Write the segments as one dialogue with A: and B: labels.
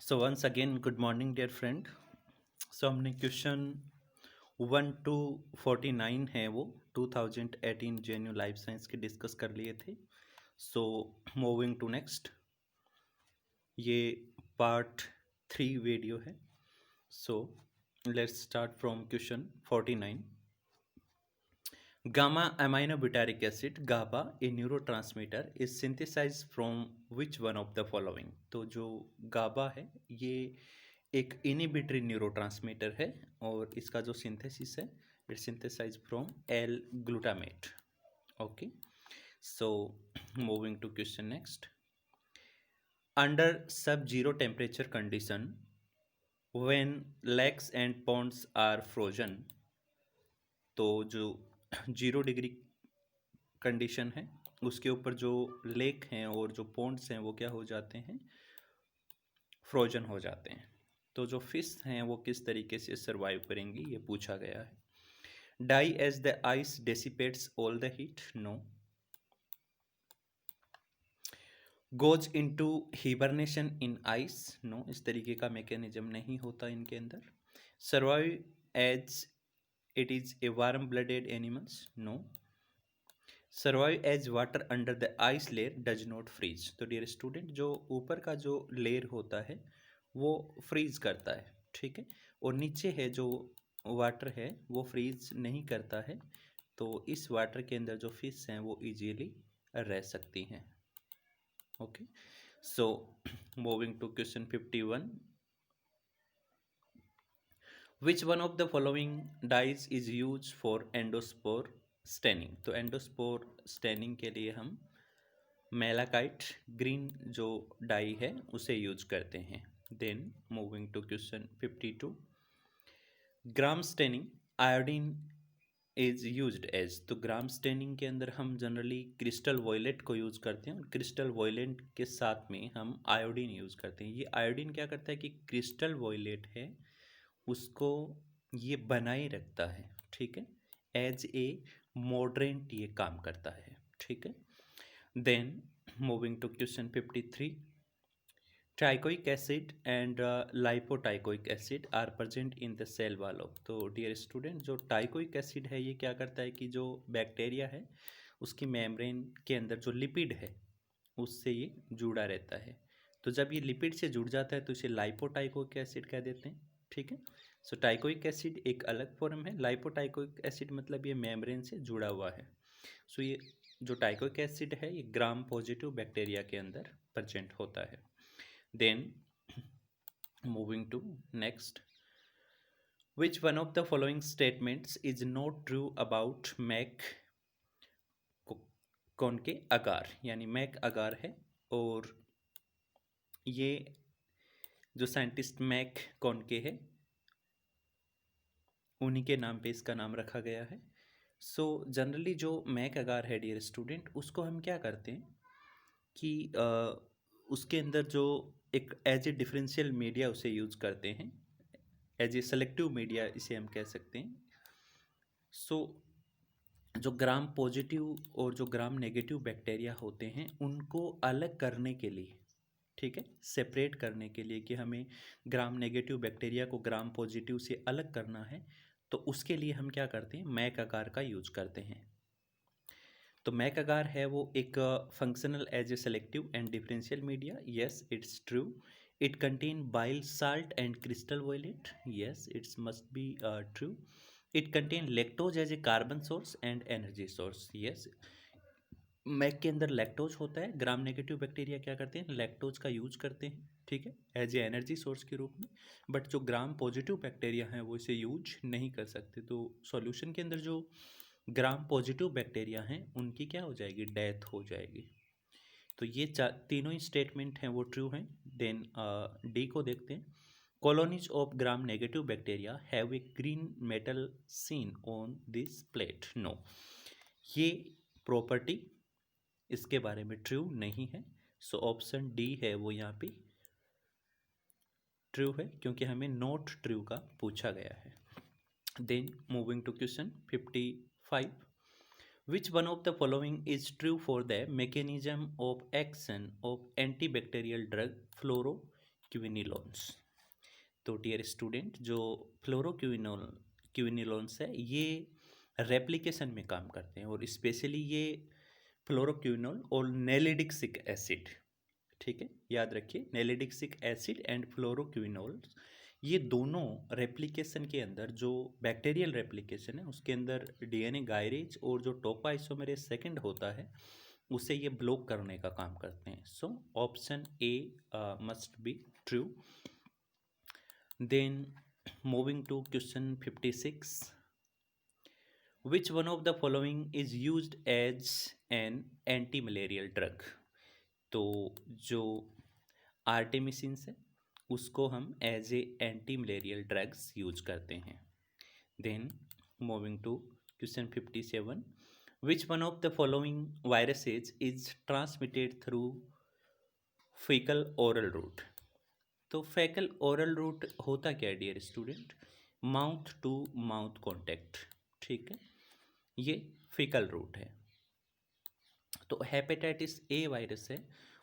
A: सो once again good morning dear friend. So हमने question 1 to 49 है वो 2018 जेएनयू लाइफ साइंस के डिस्कस कर लिए थे। सो मूविंग टू नेक्स्ट, ये पार्ट 3 वीडियो है। So let's start from question 49। Gamma aminobutyric acid GABA, a neurotransmitter, is synthesized from which one of the following? तो जो GABA है ये एक इनिबिटरी न्यूरोट्रांसमीटर है और इसका जो सिंथेसिस है it synthesize from L glutamate. Okay, so moving to question next. Under sub zero temperature condition when lakes and ponds are frozen, तो जो 0 डिग्री कंडीशन है उसके ऊपर जो लेक हैं और जो पॉन्ड्स हैं वो क्या हो जाते हैं, फ्रोजन हो जाते हैं। तो जो फिश हैं वो किस तरीके से सर्वाइव करेंगी ये पूछा गया है। Die as the ice dissipates all the heat, no. Goes into hibernation in ice, no, इस तरीके का मैकेनिज्म नहीं होता इनके अंदर। Survive as it is a warm blooded animals, no. Survive as water under the ice layer does not freeze, तो dear student जो ऊपर का जो लेयर होता है वो फ्रीज करता है, ठीक है, और नीचे है जो वाटर है वो फ्रीज नहीं करता है। तो इस वाटर के अंदर जो फिश हैं वो इजीली रह सकती हैं। Okay, so moving to question 51। Which one of the following dyes is use for endospore staining, तो एंडोस्पोर स्टेनिंग के लिए हम मेलाकाइट ग्रीन जो डाई है उसे यूज करते हैं। Then moving to question 52। Gram staining iodine is used as, तो ग्राम स्टेनिंग के अंदर हम जनरली क्रिस्टल वॉयलेट को यूज़ करते हैं और क्रिस्टल वॉयलेट के साथ में हम आयोडीन यूज़ करते हैं। ये आयोडीन क्या करता है कि क्रिस्टल वॉयलेट है उसको ये बनाए रखता है, ठीक है, एज ए मॉडरेंट ये काम करता है, ठीक है। Then moving to question 53। Teichoic acid and lipoteichoic acid are present in the cell wall of, तो डियर स्टूडेंट जो टाइकोइक एसिड है ये क्या करता है कि जो बैक्टीरिया है उसकी मेम्ब्रेन के अंदर जो लिपिड है उससे ये जुड़ा रहता है। तो जब ये लिपिड से जुड़ जाता है तो इसे लाइपोटाइकोइक एसिड कह देते हैं, ठीक है। सो टाइकोइक एसिड एक अलग फॉर्म है, लाइपोटाइकोइक एसिड मतलब ये मेम्ब्रेन से जुड़ा हुआ है। सो ये जो टाइकोइक एसिड है ये ग्राम पॉजिटिव बैक्टीरिया के अंदर प्रेजेंट होता है। Then moving to next, which one of the following statements is not true about MacConkey अगार, यानी मैक अगार है और ये जो साइंटिस्ट मैक कौन के है उन्हीं के नाम पे इसका नाम रखा गया है। सो जनरली जो मैक अगार है डियर स्टूडेंट उसको हम क्या करते हैं कि उसके अंदर जो एक एज ए डिफरेंशियल मीडिया उसे यूज़ करते हैं, एज ए सेलेक्टिव मीडिया इसे हम कह सकते हैं। सो जो ग्राम पॉजिटिव और जो ग्राम नेगेटिव बैक्टीरिया होते हैं उनको अलग करने के लिए, ठीक है, सेपरेट करने के लिए कि हमें ग्राम नेगेटिव बैक्टीरिया को ग्राम पॉजिटिव से अलग करना है, तो उसके लिए हम क्या करते हैं, मैक आकार का यूज करते हैं। तो मैक आकार है वो एक functional as a selective and differential media, yes it's true. It contain bile salt and crystal violet, yes it's must be true. It contain lactose as a carbon source and energy source, yes. Mac के अंदर lactose होता है, ग्राम negative bacteria क्या करते हैं, lactose का use करते हैं, ठीक है, एज ए एनर्जी सोर्स के रूप में। बट जो ग्राम पॉजिटिव बैक्टीरिया हैं वो इसे यूज नहीं कर सकते। तो सॉल्यूशन के अंदर जो ग्राम पॉजिटिव बैक्टीरिया हैं उनकी क्या हो जाएगी, डेथ हो जाएगी। तो ये तीनों ही स्टेटमेंट हैं वो ट्रू हैं। देन डी को देखते हैं। Colonies of Gram negative bacteria have a green metal sheen on this plate, no, ये प्रॉपर्टी इसके बारे में ट्रू नहीं है। सो ऑप्शन डी है वो यहाँ पे ट्रू है क्योंकि हमें नॉट ट्रू का पूछा गया है। Then moving to question 55। Which one of the following is true for the mechanism of action of antibacterial drug fluoroquinolones? क्विनिलोन्स। तो डियर स्टूडेंट, जो क्विनिलोन्स है ये रेप्लिकेशन में काम करते हैं, और स्पेशली ये फ्लोरोक्विनोल और नेलिडिक्सिक एसिड, ठीक है, याद रखिए, नेलिडिक्सिक एसिड एंड फ्लोरोक्विनोल, ये दोनों रेप्लिकेशन के अंदर, जो बैक्टीरियल रेप्लिकेशन है उसके अंदर डीएनए गायरेज और जो टोपोआइसोमेरेज सेकंड होता है उसे ये ब्लॉक करने का काम करते हैं। So option A must be true. Then moving to question 56, which one of the following is used as an anti malarial drug. तो जो आर्टेमिसिन है उसको हम as a anti malarial drugs use करते हैं। Then moving to question 57, which one of the following viruses is transmitted through faecal oral route. तो faecal oral route होता क्या है dear student? Mouth to mouth contact, ठीक है, ये faecal root है। तो हेपेटाइटिस ए वायरस है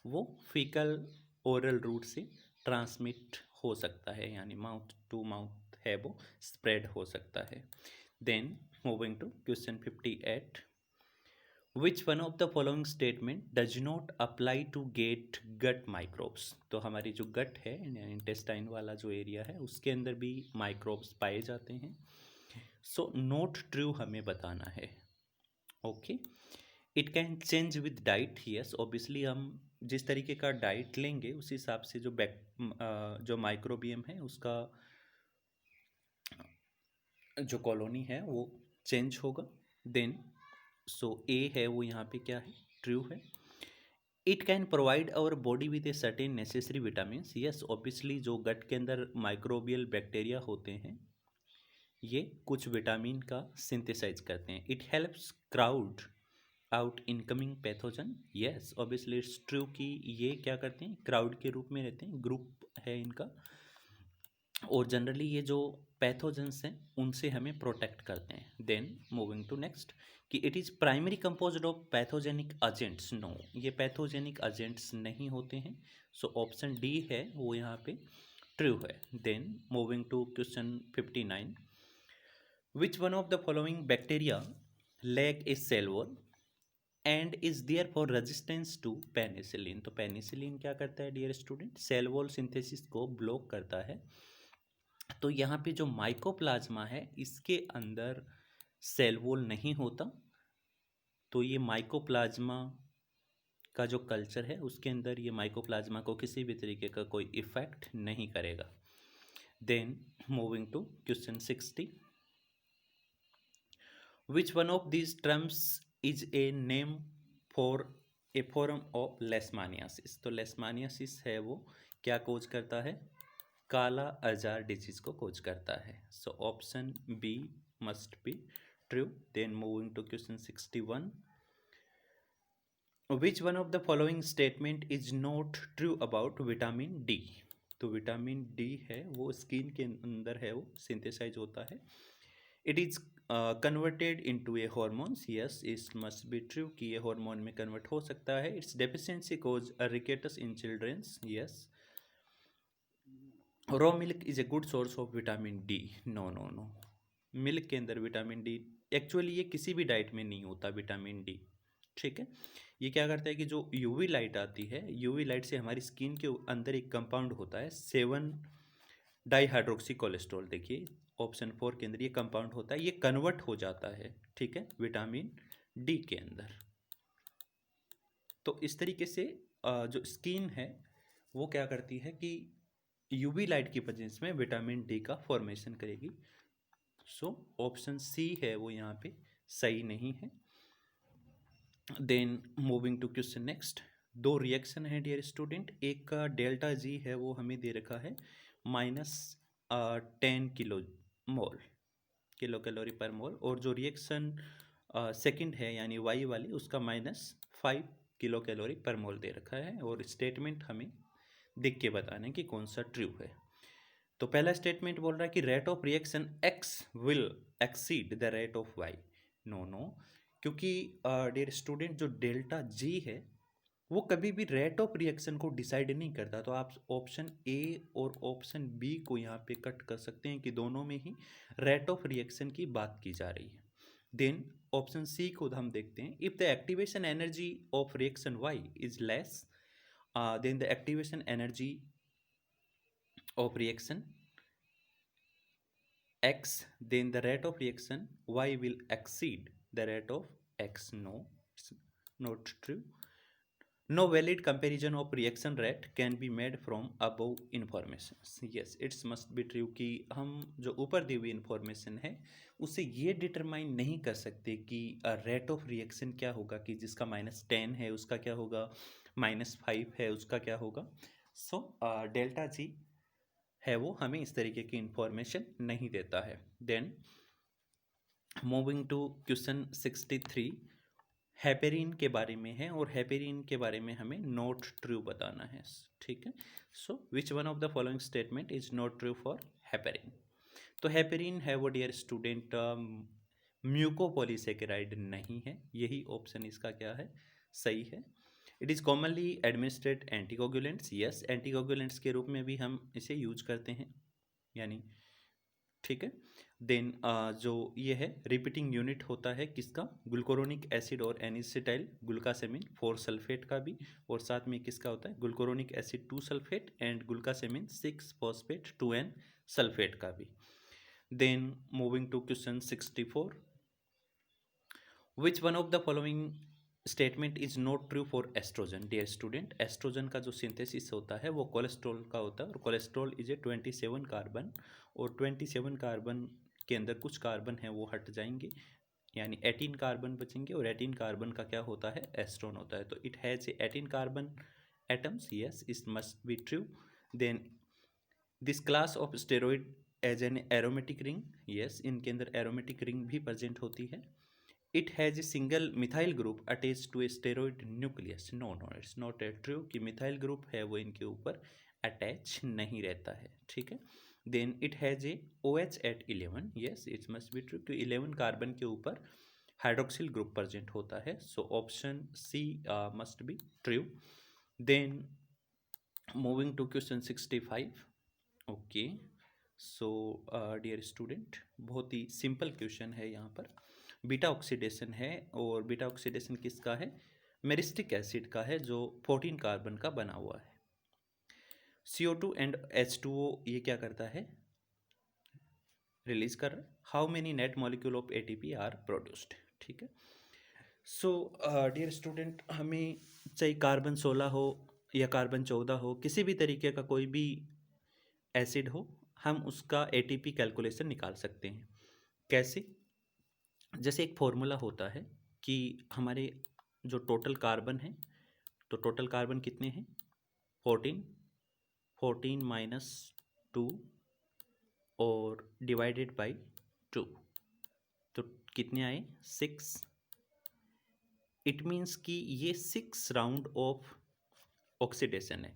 A: वो फीकल ओरल रूट से ट्रांसमिट हो सकता है, यानी माउथ टू माउथ है वो स्प्रेड हो सकता है। Then moving to question 58, which one of the following statement does not apply to gate gut microbes. तो हमारी जो गट है, इंटेस्टाइन वाला जो एरिया है, उसके अंदर भी माइक्रोब्स पाए जाते हैं। सो नॉट ट्रू हमें बताना है। Okay, it can change with diet. Yes, obviously हम जिस तरीके का डाइट लेंगे उस हिसाब से जो माइक्रोबियम है उसका जो कॉलोनी है वो चेंज होगा। देन सो ए है वो यहाँ पे क्या है? ट्रू है। It can provide our body with a certain necessary vitamin. Yes, obviously जो गट के अंदर माइक्रोबियल बैक्टीरिया होते हैं ये कुछ विटामिन का सिंथेसाइज करते हैं। It helps crowd out incoming pathogen. Yes, obviously it's true कि ये क्या करते हैं? क्राउड के रूप में रहते हैं, ग्रुप है इनका, और जनरली ये जो पैथोजेंस हैं उनसे हमें प्रोटेक्ट करते हैं। देन मूविंग टू नेक्स्ट, कि it is primary composed of pathogenic agents. No, ये पैथोजेनिक एजेंट्स नहीं होते हैं। सो ऑप्शन डी है वो यहाँ पे ट्रू है। Then moving to question 59, which one of the following bacteria lack a cell wall and is there for resistance to penicillin. तो पेनिसिलिन क्या करता है dear student? Cell wall synthesis को ब्लॉक करता है। तो यहाँ पे जो माइकोप्लाज्मा है इसके अंदर सेल वॉल नहीं होता, तो ये माइकोप्लाज्मा का जो कल्चर है उसके अंदर ये माइकोप्लाज्मा को किसी भी तरीके का कोई इफेक्ट नहीं करेगा। Then moving to question 60, which one of these terms is a name for a form of leishmaniasis. तो लेशमानियासिस है वो क्या कोज करता है? काला अजार डिजीज को कोज करता है। So option B must be true. Then moving to question 61, which one of the following statement is not true about vitamin D. तो विटामिन डी है वो स्किन के अंदर है वो सिंथेसाइज होता है। It is converted into a hormones. Yes, it must be true कि ये हार्मोन में कन्वर्ट हो सकता है। It's deficiency cause rickets in childrens. Yes, raw milk is a good source of vitamin D. No no no, milk के अंदर vitamin D actually ये किसी भी डाइट में नहीं होता विटामिन डी, ठीक है। ये क्या करता है कि जो यूवी लाइट आती है, यूवी लाइट से हमारी स्किन के अंदर एक कंपाउंड होता है 7 डाईहाइड्रोक्सी कोलेस्ट्रॉल। देखिए ऑप्शन 4 के अंदर ये कंपाउंड होता है, ये कन्वर्ट हो जाता है, ठीक है, विटामिन डी के अंदर। तो इस तरीके से जो स्किन है वो क्या करती है कि यूवी लाइट की प्रेजेंस में विटामिन डी का फॉर्मेशन करेगी। सो ऑप्शन सी है वो यहाँ पे सही नहीं है। Then moving to question next, दो रिएक्शन है डियर स्टूडेंट। एक का डेल्टा जी है वो हमें दे रखा है -10 किलो कैलोरी पर मोल, और जो रिएक्शन सेकंड है यानी वाई वाली उसका -5 किलो कैलोरी पर मोल दे रखा है, और स्टेटमेंट हमें देख के बताना है कि कौन सा ट्रू है। तो पहला स्टेटमेंट बोल रहा है कि rate of reaction X will exceed the rate of Y. No no, क्योंकि डियर स्टूडेंट जो डेल्टा जी है वो कभी भी रेट ऑफ रिएक्शन को डिसाइड नहीं करता। तो आप ऑप्शन ए और ऑप्शन बी को यहाँ पे कट कर सकते हैं कि दोनों में ही रेट ऑफ रिएक्शन की बात की जा रही है। देन ऑप्शन सी को हम देखते हैं, if the activation energy of reaction Y is less than the activation energy of reaction x, then the rate of reaction y will exceed the rate of x. No, it's not true. No valid comparison of reaction rate can be made from above information. Yes, it must be true कि हम जो ऊपर दी हुई information है उससे ये determine नहीं कर सकते कि रेट ऑफ रिएक्शन क्या होगा, कि जिसका -10 है उसका क्या होगा, -5 है उसका क्या होगा। सो डेल्टा जी है वो हमें इस तरीके की इंफॉर्मेशन नहीं देता है। Then moving to question 63 heparin के बारे में है, और हेपेरिन के बारे में हमें नॉट ट्रू बताना है। ठीक है, so which one of the following statement is not true for heparin. तो हेपेरिन है वो डियर स्टूडेंट म्यूकोपॉलीसेकेराइड नहीं है, यही ऑप्शन इसका क्या है, सही है। It is commonly administered anticoagulants, yes anticoagulants के रूप में भी हम इसे यूज करते हैं, यानी ठीक है। देन जो ये है रिपीटिंग यूनिट होता है किसका, ग्लूकोरोनिक एसिड और एनिसिटाइल ग्लूकासेमिन 4 सल्फेट का भी, और साथ में किसका होता है glucuronic acid 2 sulphate and glucosamine 6 phosphate 2n sulphate का भी। Then moving to question 64, which one of the following statement is not true for estrogen. Dear student, estrogen का जो सिंथेसिस होता है वो कोलेस्ट्रॉल का होता है, और कोलेस्ट्रॉल इज ए 27 कार्बन, और 27 कार्बन के अंदर कुछ कार्बन है वो हट जाएंगे, यानी 18 कार्बन बचेंगे, और 18 कार्बन का क्या होता है, एस्ट्रोन होता है। तो it has 18 carbon atoms, yes it must be true. Then this class of steroid as an aromatic ring, yes इनके अंदर एरोमेटिक रिंग भी प्रेजेंट होती है। It has a single methyl group attach to a steroid nucleus, no no it's not a true कि methyl group है वो इनके ऊपर अटैच नहीं रहता है। ठीक है, then it has a OH at 11, yes it's must be true कि 11 कार्बन के ऊपर हाइड्रोक्सिल ग्रुप प्रेजेंट होता है। So option C must be true. Then moving to question 65, okay so dear student, बहुत ही सिंपल क्वेश्चन है। यहाँ पर बीटा ऑक्सीडेशन है, और बीटा ऑक्सीडेशन किसका है, मेरिस्टिक एसिड का है जो 14 कार्बन का बना हुआ है। CO2 एंड H2O ये क्या करता है, रिलीज कर रहा है। How many net molecule of ATP are produced. ठीक है, सो डियर स्टूडेंट, हमें चाहे कार्बन 16 हो या कार्बन 14 हो, किसी भी तरीके का कोई भी एसिड हो, हम उसका ATP कैलकुलेशन निकाल सकते हैं। कैसे, जैसे एक फॉर्मूला होता है कि हमारे जो टोटल कार्बन है, तो टोटल कार्बन कितने हैं 14, 14 माइनस 2 और डिवाइडेड बाई 2, तो कितने आए 6। इट मीन्स कि ये 6 राउंड ऑफ ऑक्सीडेशन है।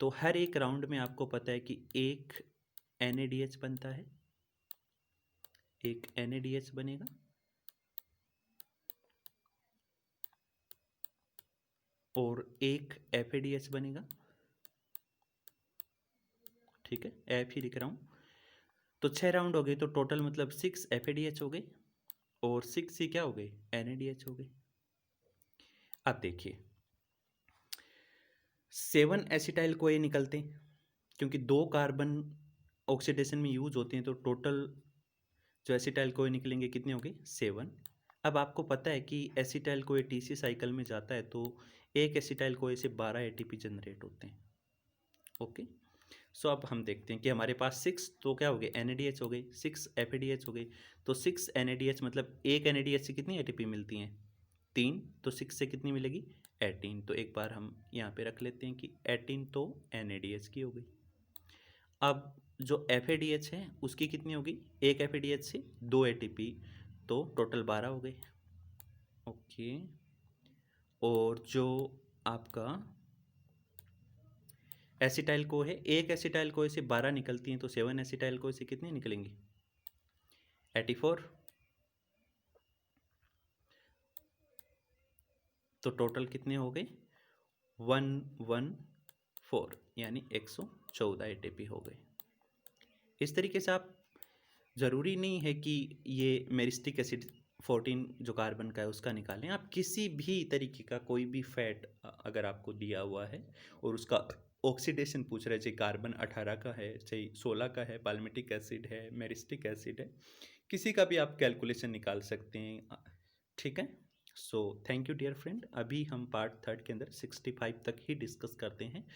A: तो हर एक राउंड में आपको पता है कि एक NADH बनता है, एक NADH बनेगा, और एक FADH बनेगा। ठीक है, F ही लिख रहा हूँ। तो 6 राउंड हो गए, तो टोटल मतलब 6 FADH हो गए, और 6 ही क्या हो गए, NADH हो गए। अब देखिए 7 एसिटाइल कोए निकलते हैं, क्योंकि 2 कार्बन ऑक्सीडेशन में यूज होते हैं, तो टोटल जो एसिटाइल कोए निकलेंगे कितने हो गए 7। अब आपको पता है कि एसिटाइल कोए TC साइकिल में जाता है, तो एक एसिटाइल कोए से 12 ATP जनरेट होते हैं। ओके, सो अब हम देखते हैं कि हमारे पास 6 तो क्या हो गए NADH हो गए, 6 FADH हो गए। तो 6 NADH मतलब एक NADH से कितनी ATP मिलती हैं 3, तो 6 से कितनी मिलेगी 18। तो एक बार हम यहाँ पे रख लेते हैं कि 18 तो NADH की हो गई। अब जो FADH है उसकी कितनी होगी, एक FADH से 2 ATP, तो टोटल 12 हो गए। ओके, और जो आपका एसिटाइल को है, एक एसिटाइल को से 12 निकलती हैं, तो 7 एसिटाइल को से कितने निकलेंगे 84। तो टोटल कितने हो गए 114 यानी 114 एटीपी हो गए। इस तरीके से आप, ज़रूरी नहीं है कि ये मेरिस्टिक एसिड 14 जो कार्बन का है उसका निकालें, आप किसी भी तरीके का कोई भी फैट अगर आपको दिया हुआ है और उसका ऑक्सीडेशन पूछ रहे, चाहे कार्बन 18 का है, चाहे 16 का है, पाल्मिटिक एसिड है, मेरिस्टिक एसिड है, किसी का भी आप कैलकुलेशन निकाल सकते हैं। ठीक है। So thank you dear friend. अभी हम पार्ट 3 के अंदर 65 तक ही डिस्कस करते हैं।